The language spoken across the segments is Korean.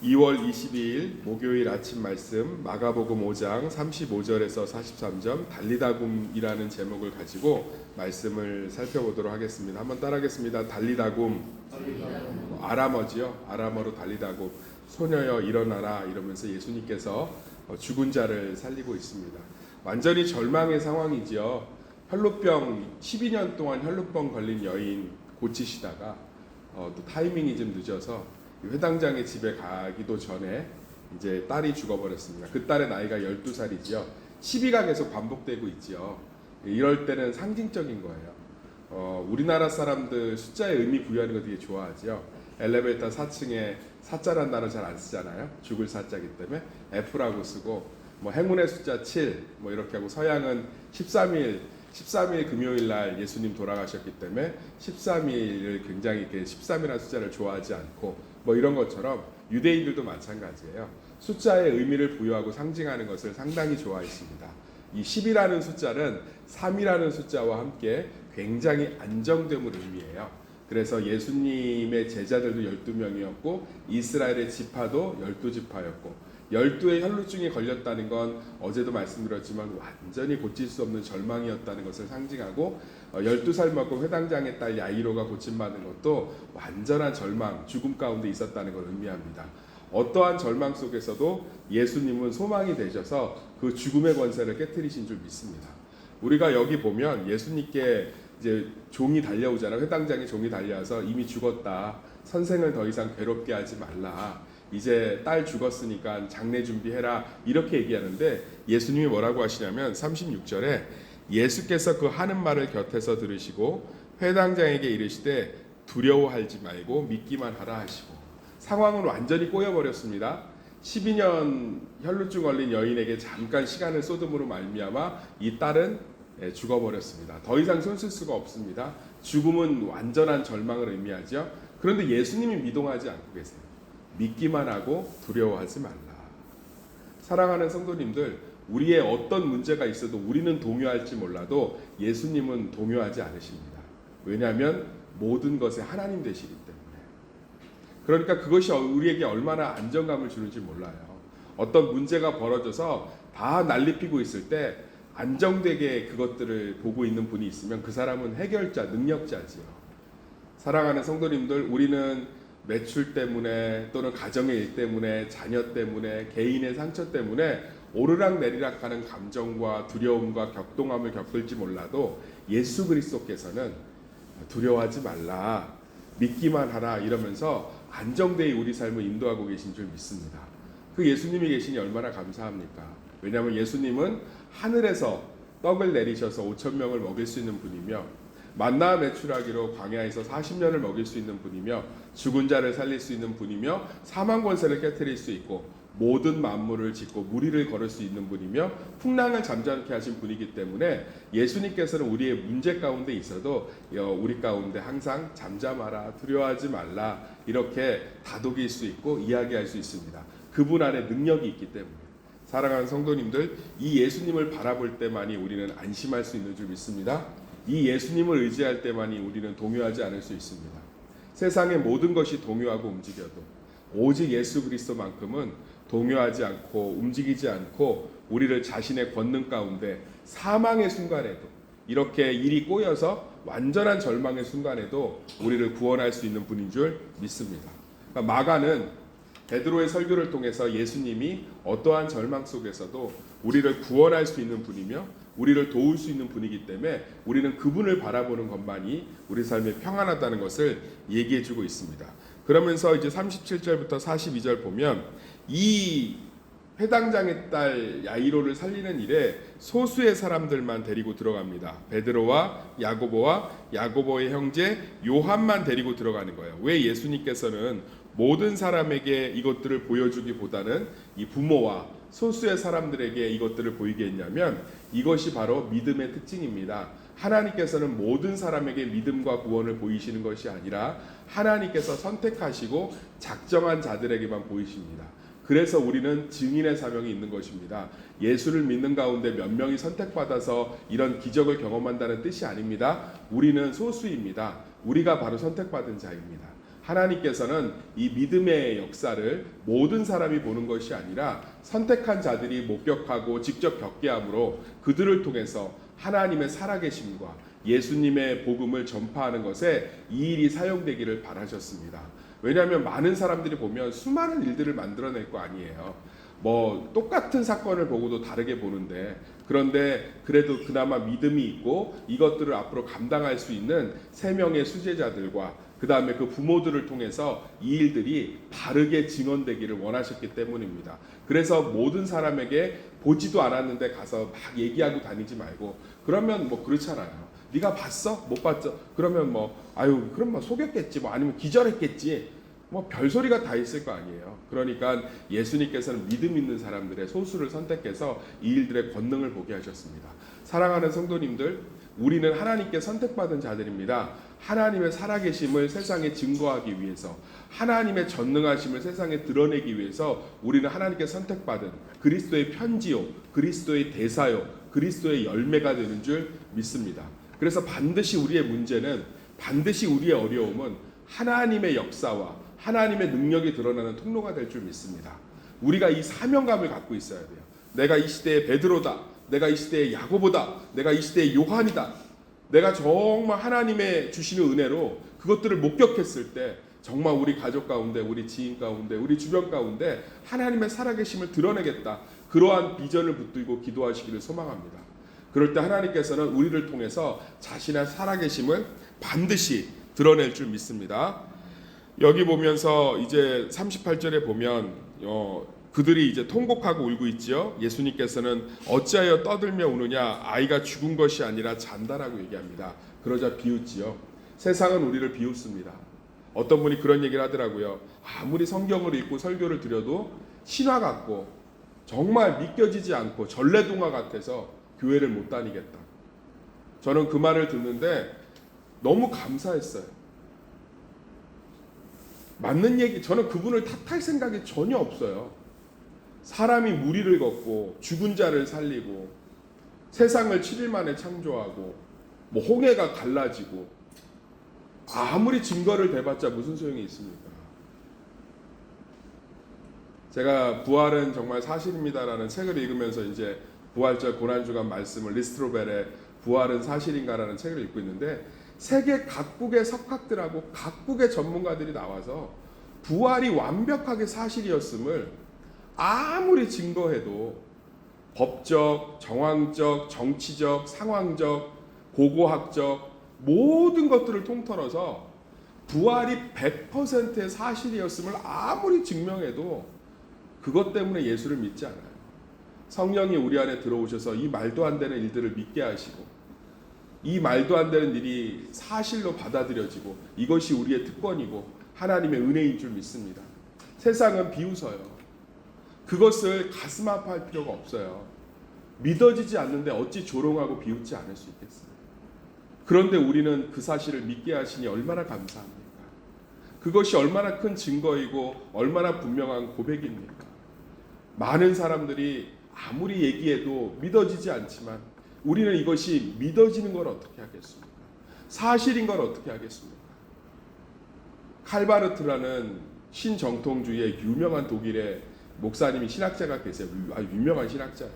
2월 22일 목요일 아침 말씀 마가복음 5장 35절에서 43절 달리다굼이라는 제목을 가지고 말씀을 살펴보도록 하겠습니다. 한번 따라하겠습니다. 달리다굼. 아람어지요. 아람어로 달리다굼. 소녀여 일어나라 이러면서 예수님께서 죽은 자를 살리고 있습니다. 완전히 절망의 상황이지요. 혈루병 12년 동안 혈루병 걸린 여인 고치시다가 또 타이밍이 좀 늦어서 회당장의 집에 가기도 전에 이제 딸이 죽어버렸습니다. 그 딸의 나이가 12살이지요. 시비가 계속 반복되고 있지요. 이럴 때는 상징적인 거예요. 우리나라 사람들 숫자에 의미 부여하는 거 되게 좋아하지요. 엘리베이터 4층에 사자란 단어 잘 안 쓰잖아요. 죽을 사자기 때문에 F라고 쓰고 뭐 행운의 숫자 7 뭐 이렇게 하고 서양은 13일 금요일 날 예수님 돌아가셨기 때문에 13일을 굉장히 이렇게 13이라는 숫자를 좋아하지 않고 뭐 이런 것처럼 유대인들도 마찬가지예요. 숫자의 의미를 부여하고 상징하는 것을 상당히 좋아했습니다. 이 10이라는 숫자는 3이라는 숫자와 함께 굉장히 안정됨을 의미해요. 그래서 예수님의 제자들도 12명이었고 이스라엘의 지파도 12지파였고 12의 혈루증이 걸렸다는 건 어제도 말씀드렸지만 완전히 고칠 수 없는 절망이었다는 것을 상징하고 12살 먹고 회당장의 딸 야이로가 고침받은 것도 완전한 절망, 죽음 가운데 있었다는 걸 의미합니다. 어떠한 절망 속에서도 예수님은 소망이 되셔서 그 죽음의 권세를 깨뜨리신 줄 믿습니다. 우리가 여기 보면 예수님께 이제 종이 달려오잖아요. 회당장에 종이 달려와서 이미 죽었다. 선생을 더 이상 괴롭게 하지 말라. 이제 딸 죽었으니까 장례 준비해라. 이렇게 얘기하는데 예수님이 뭐라고 하시냐면 36절에 예수께서 그 하는 말을 곁에서 들으시고 회당장에게 이르시되 두려워하지 말고 믿기만 하라 하시고 상황은 완전히 꼬여버렸습니다. 12년 혈루증 걸린 여인에게 잠깐 시간을 쏟음으로 말미암아 이 딸은 죽어버렸습니다. 더 이상 손쓸 수가 없습니다. 죽음은 완전한 절망을 의미하죠. 그런데 예수님이 미동하지 않고 계세요. 믿기만 하고 두려워하지 말라. 사랑하는 성도님들, 우리의 어떤 문제가 있어도 우리는 동요할지 몰라도 예수님은 동요하지 않으십니다. 왜냐하면 모든 것에 하나님 되시기 때문에. 그러니까 그것이 우리에게 얼마나 안정감을 주는지 몰라요. 어떤 문제가 벌어져서 다 난리피고 있을 때 안정되게 그것들을 보고 있는 분이 있으면 그 사람은 해결자, 능력자지요. 사랑하는 성도님들, 우리는 매출 때문에 또는 가정의 일 때문에 자녀 때문에 개인의 상처 때문에 오르락내리락 하는 감정과 두려움과 격동함을 겪을지 몰라도 예수 그리스도께서는 두려워하지 말라, 믿기만 하라 이러면서 안정되이 우리 삶을 인도하고 계신 줄 믿습니다. 그 예수님이 계시니 얼마나 감사합니까? 왜냐하면 예수님은 하늘에서 떡을 내리셔서 5,000명을 먹일 수 있는 분이며 만나 매출하기로 광야에서 40년을 먹일 수 있는 분이며 죽은 자를 살릴 수 있는 분이며 사망 권세를 깨뜨릴 수 있고 모든 만물을 짓고 무리를 걸을 수 있는 분이며 풍랑을 잠잠케 하신 분이기 때문에 예수님께서는 우리의 문제 가운데 있어도 우리 가운데 항상 잠잠하라, 두려워하지 말라 이렇게 다독일 수 있고 이야기할 수 있습니다. 그분 안에 능력이 있기 때문에. 사랑하는 성도님들, 이 예수님을 바라볼 때만이 우리는 안심할 수 있는 줄 믿습니다. 이 예수님을 의지할 때만이 우리는 동요하지 않을 수 있습니다. 세상의 모든 것이 동요하고 움직여도 오직 예수 그리스도만큼은 동요하지 않고 움직이지 않고 우리를 자신의 권능 가운데 사망의 순간에도 이렇게 일이 꼬여서 완전한 절망의 순간에도 우리를 구원할 수 있는 분인 줄 믿습니다. 그러니까 마가는 베드로의 설교를 통해서 예수님이 어떠한 절망 속에서도 우리를 구원할 수 있는 분이며 우리를 도울 수 있는 분이기 때문에 우리는 그분을 바라보는 것만이 우리 삶에 평안하다는 것을 얘기해주고 있습니다. 그러면서 이제 37절부터 42절 보면 이 회당장의 딸 야이로를 살리는 일에 소수의 사람들만 데리고 들어갑니다. 베드로와 야고보와 야고보의 형제 요한만 데리고 들어가는 거예요. 왜 예수님께서는 모든 사람에게 이것들을 보여주기보다는 이 부모와 소수의 사람들에게 이것들을 보이게 했냐면 이것이 바로 믿음의 특징입니다. 하나님께서는 모든 사람에게 믿음과 구원을 보이시는 것이 아니라 하나님께서 선택하시고 작정한 자들에게만 보이십니다. 그래서 우리는 증인의 사명이 있는 것입니다. 예수를 믿는 가운데 몇 명이 선택받아서 이런 기적을 경험한다는 뜻이 아닙니다. 우리는 소수입니다. 우리가 바로 선택받은 자입니다. 하나님께서는 이 믿음의 역사를 모든 사람이 보는 것이 아니라 선택한 자들이 목격하고 직접 겪게 함으로 그들을 통해서 하나님의 살아계심과 예수님의 복음을 전파하는 것에 이 일이 사용되기를 바라셨습니다. 왜냐하면 많은 사람들이 보면 수많은 일들을 만들어낼 거 아니에요. 뭐 똑같은 사건을 보고도 다르게 보는데, 그런데 그래도 그나마 믿음이 있고 이것들을 앞으로 감당할 수 있는 3명의 수제자들과 그 다음에 그 부모들을 통해서 이 일들이 바르게 증언되기를 원하셨기 때문입니다. 그래서 모든 사람에게 보지도 않았는데 가서 막 얘기하고 다니지 말고, 그러면 뭐 그렇잖아요. 네가 봤어? 못 봤죠? 그러면 뭐 아유 그럼 뭐 속였겠지, 뭐 아니면 기절했겠지, 뭐 별소리가 다 있을 거 아니에요. 그러니까 예수님께서는 믿음 있는 사람들의 소수를 선택해서 이 일들의 권능을 보게 하셨습니다. 사랑하는 성도님들, 우리는 하나님께 선택받은 자들입니다. 하나님의 살아계심을 세상에 증거하기 위해서, 하나님의 전능하심을 세상에 드러내기 위해서 우리는 하나님께 선택받은 그리스도의 편지요, 그리스도의 대사요, 그리스도의 열매가 되는 줄 믿습니다. 그래서 반드시 우리의 문제는, 반드시 우리의 어려움은 하나님의 역사와 하나님의 능력이 드러나는 통로가 될 줄 믿습니다. 우리가 이 사명감을 갖고 있어야 돼요. 내가 이 시대의 베드로다, 내가 이 시대의 야고보다, 내가 이 시대의 요한이다. 내가 정말 하나님의 주시는 은혜로 그것들을 목격했을 때 정말 우리 가족 가운데, 우리 지인 가운데, 우리 주변 가운데 하나님의 살아계심을 드러내겠다. 그러한 비전을 붙들고 기도하시기를 소망합니다. 그럴 때 하나님께서는 우리를 통해서 자신의 살아계심을 반드시 드러낼 줄 믿습니다. 여기 보면서 이제 38절에 보면 그들이 이제 통곡하고 울고 있지요. 예수님께서는 어찌하여 떠들며 우느냐, 아이가 죽은 것이 아니라 잔다라고 얘기합니다. 그러자 비웃지요. 세상은 우리를 비웃습니다. 어떤 분이 그런 얘기를 하더라고요. 아무리 성경을 읽고 설교를 드려도 신화 같고 정말 믿겨지지 않고 전래동화 같아서 교회를 못 다니겠다. 저는 그 말을 듣는데 너무 감사했어요. 맞는 얘기, 저는 그분을 탓할 생각이 전혀 없어요. 사람이 무리를 걷고 죽은 자를 살리고 세상을 7일 만에 창조하고 뭐 홍해가 갈라지고 아무리 증거를 대봤자 무슨 소용이 있습니까? 제가 부활은 정말 사실입니다라는 책을 읽으면서 이제 부활절 고난주간 말씀을, 리스트로벨의 부활은 사실인가라는 책을 읽고 있는데, 세계 각국의 석학들하고 각국의 전문가들이 나와서 부활이 완벽하게 사실이었음을 아무리 증거해도 법적, 정황적, 정치적, 상황적, 고고학적 모든 것들을 통틀어서 부활이 100%의 사실이었음을 아무리 증명해도 그것 때문에 예수를 믿지 않아요. 성령이 우리 안에 들어오셔서 이 말도 안 되는 일들을 믿게 하시고, 이 말도 안 되는 일이 사실로 받아들여지고, 이것이 우리의 특권이고 하나님의 은혜인 줄 믿습니다. 세상은 비웃어요. 그것을 가슴 아파할 필요가 없어요. 믿어지지 않는데 어찌 조롱하고 비웃지 않을 수 있겠어요. 그런데 우리는 그 사실을 믿게 하시니 얼마나 감사합니까? 그것이 얼마나 큰 증거이고 얼마나 분명한 고백입니까? 많은 사람들이 아무리 얘기해도 믿어지지 않지만 우리는 이것이 믿어지는 걸 어떻게 하겠습니까? 사실인 걸 어떻게 하겠습니까? 칼바르트라는 신정통주의의 유명한 독일의 목사님이, 신학자가 계세요. 아주 유명한 신학자예요.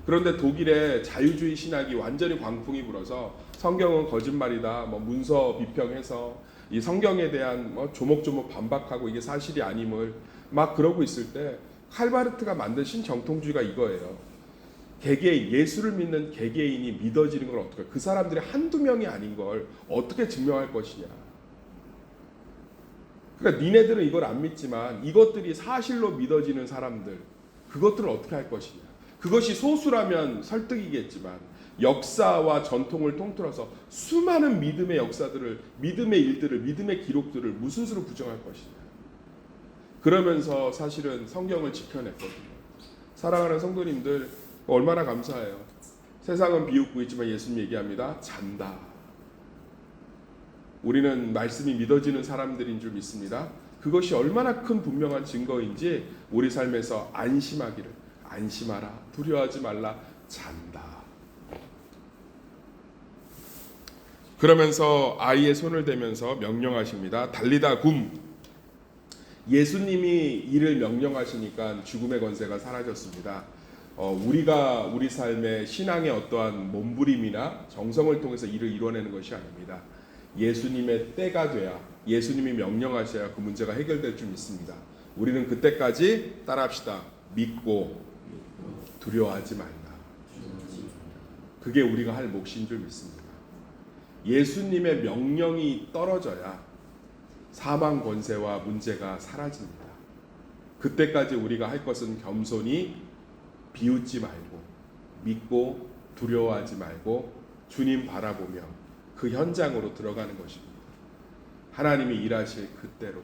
그런데 독일의 자유주의 신학이 완전히 광풍이 불어서 성경은 거짓말이다, 뭐 문서 비평해서 이 성경에 대한 뭐 조목조목 반박하고 이게 사실이 아님을 막 그러고 있을 때 칼바르트가 만든 신정통주의가 이거예요. 개개인, 예수를 믿는 개개인이 믿어지는 걸 어떻게, 그 사람들이 한두 명이 아닌 걸 어떻게 증명할 것이냐. 그러니까 니네들은 이걸 안 믿지만 이것들이 사실로 믿어지는 사람들, 그것들을 어떻게 할 것이냐. 그것이 소수라면 설득이겠지만 역사와 전통을 통틀어서 수많은 믿음의 역사들을, 믿음의 일들을, 믿음의 기록들을 무슨 수로 부정할 것이냐. 그러면서 사실은 성경을 지켜냈거든요. 사랑하는 성도님들, 얼마나 감사해요. 세상은 비웃고 있지만 예수님 얘기합니다. 잔다. 우리는 말씀이 믿어지는 사람들인 줄 믿습니다. 그것이 얼마나 큰 분명한 증거인지 우리 삶에서 안심하기를, 안심하라, 두려워하지 말라, 잔다. 그러면서 아이의 손을 대면서 명령하십니다. 달리다 굼. 예수님이 이를 명령하시니까 죽음의 권세가 사라졌습니다. 우리가 우리 삶의 신앙의 어떠한 몸부림이나 정성을 통해서 이를 이뤄내는 것이 아닙니다. 예수님의 때가 돼야, 예수님이 명령하셔야 그 문제가 해결될 줄 믿습니다. 우리는 그때까지 따라합시다. 믿고 두려워하지 말라. 그게 우리가 할 몫인 줄 믿습니다. 예수님의 명령이 떨어져야 사망 권세와 문제가 사라집니다. 그때까지 우리가 할 것은 겸손히 비웃지 말고 믿고 두려워하지 말고 주님 바라보며 그 현장으로 들어가는 것입니다. 하나님이 일하실 그때로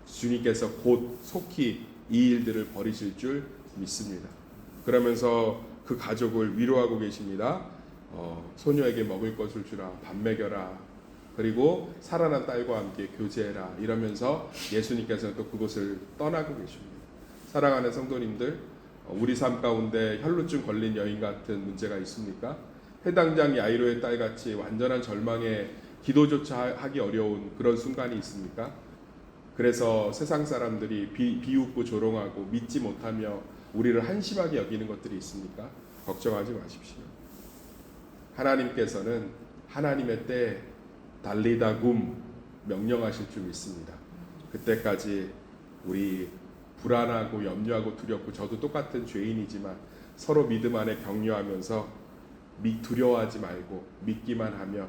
주님께서 곧 속히 이 일들을 벌이실 줄 믿습니다. 그러면서 그 가족을 위로하고 계십니다. 소녀에게 먹을 것을 주라, 밥 먹여라, 그리고 살아난 딸과 함께 교제해라, 이러면서 예수님께서는 또 그곳을 떠나고 계십니다. 사랑하는 성도님들, 우리 삶 가운데 혈루증 걸린 여인 같은 문제가 있습니까? 해당장 야이로의 딸같이 완전한 절망에 기도조차 하기 어려운 그런 순간이 있습니까? 그래서 세상 사람들이 비웃고 조롱하고 믿지 못하며 우리를 한심하게 여기는 것들이 있습니까? 걱정하지 마십시오. 하나님께서는 하나님의 때 달리다 굼 명령하실 줄 믿습니다. 그때까지 우리 불안하고 염려하고 두렵고, 저도 똑같은 죄인이지만 서로 믿음 안에 격려하면서 두려워하지 말고 믿기만 하며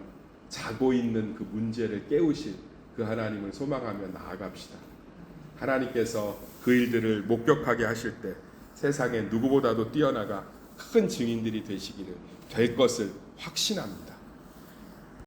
자고 있는 그 문제를 깨우실 그 하나님을 소망하며 나아갑시다. 하나님께서 그 일들을 목격하게 하실 때 세상에 누구보다도 뛰어나가 큰 증인들이 되시기를 될 것을 확신합니다.